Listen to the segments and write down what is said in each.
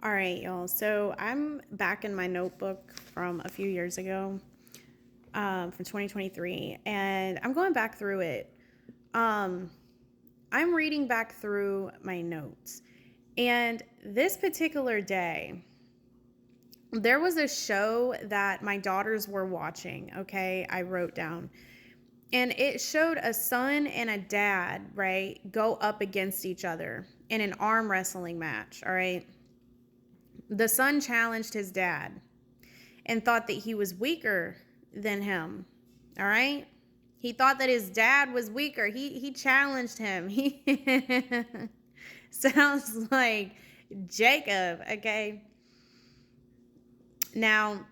All right, y'all. So I'm back in my notebook from a few years ago, from 2023, and I'm going back through it. I'm reading back through my notes, and this particular day, there was a show that my daughters were watching. Okay, I wrote down, and it showed a son and a dad, right, go up against each other in an arm wrestling match. All right. The son challenged his dad and thought that he was weaker than him. All right? He thought that his dad was weaker. He challenged him. He sounds like Jacob, okay? Now,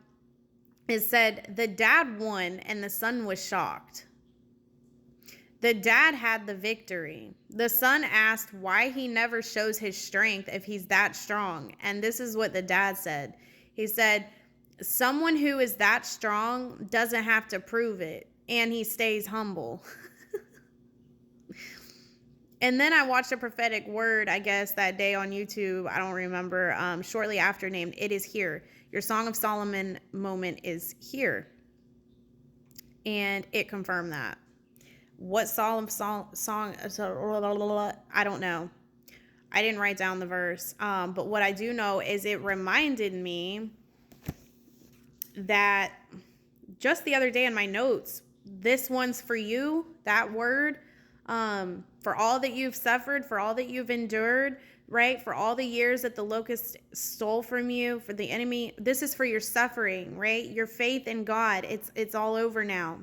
it said the dad won and the son was shocked. The dad had the victory. The son asked why he never shows his strength if he's that strong. And this is what the dad said. He said, someone who is that strong doesn't have to prove it. And he stays humble. And then I watched a prophetic word, I guess, that day on YouTube. I don't remember. Shortly after, named It Is Here. Your Song of Solomon moment is here. And it confirmed that. What song, I don't know. I didn't write down the verse. But what I do know is it reminded me that just the other day in my notes, this one's for you, that word, for all that you've suffered, for all that you've endured, right? For all the years that the locust stole from you, for the enemy, this is for your suffering, right? Your faith in God, it's all over now.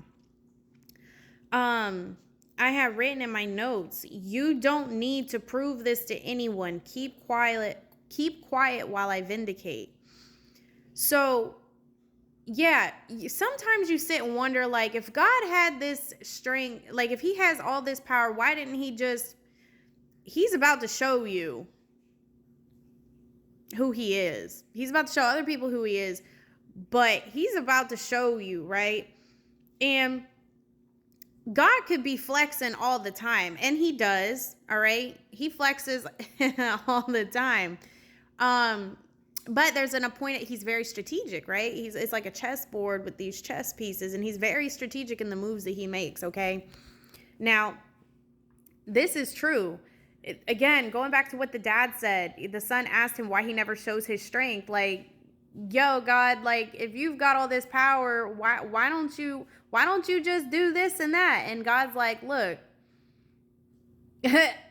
I have written in my notes, you don't need to prove this to anyone. Keep quiet while I vindicate. So, yeah, sometimes you sit and wonder, like, if God had this strength, like if he has all this power, why didn't he's about to show you who he is. He's about to show other people who he is, but he's about to show you, right? And God could be flexing all the time, and he does, all right? He flexes all the time. But there's a point that he's very strategic, right? It's like a chessboard with these chess pieces, and he's very strategic in the moves that he makes, okay? Now, this is true. Again, going back to what the dad said, the son asked him why he never shows his strength. Like, yo, God, like, if you've got all this power, why don't you just do this and that? And God's like, look,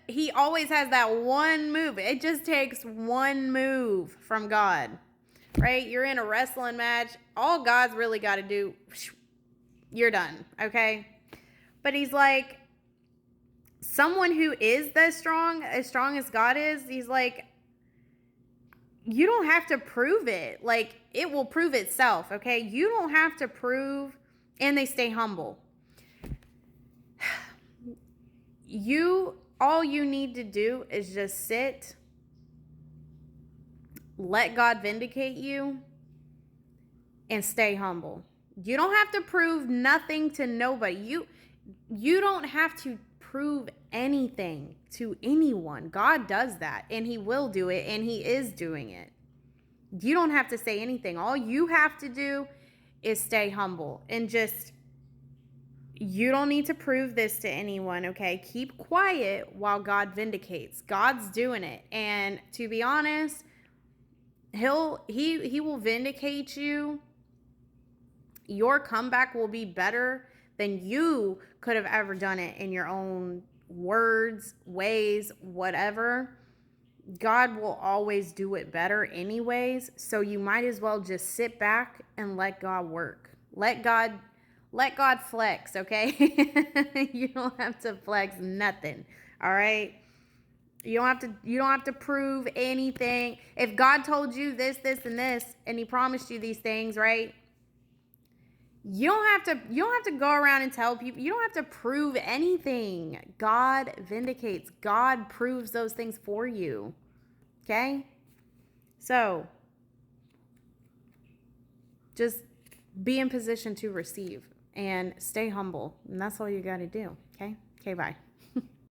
he always has that one move. It just takes one move from God, right? You're in a wrestling match. All God's really got to do, you're done, okay? But he's like, someone who is as strong as God is, he's like, you don't have to prove it. Like, it will prove itself, okay? You don't have to prove, and they stay humble. All you need to do is just sit, let God vindicate you, and stay humble. You don't have to prove nothing to nobody. You don't have to prove anything to anyone. God does that, and he will do it, and he is doing it. You don't have to say anything. All you have to do is stay humble and just, you don't need to prove this to anyone, okay? Keep quiet while God vindicates. God's doing it. And to be honest, he will vindicate you. Your comeback will be better than you could have ever done it in your own words, ways, whatever. God will always do it better anyways. So you might as well just sit back and let God work. Let God flex, okay? You don't have to flex nothing. All right? You don't have to prove anything. If God told you this, and this, and he promised you these things, right? You don't have to go around and tell people. You don't have to prove anything. God vindicates. God proves those things for you. Okay? So, just be in position to receive and stay humble. And that's all you got to do. Okay? Okay, bye.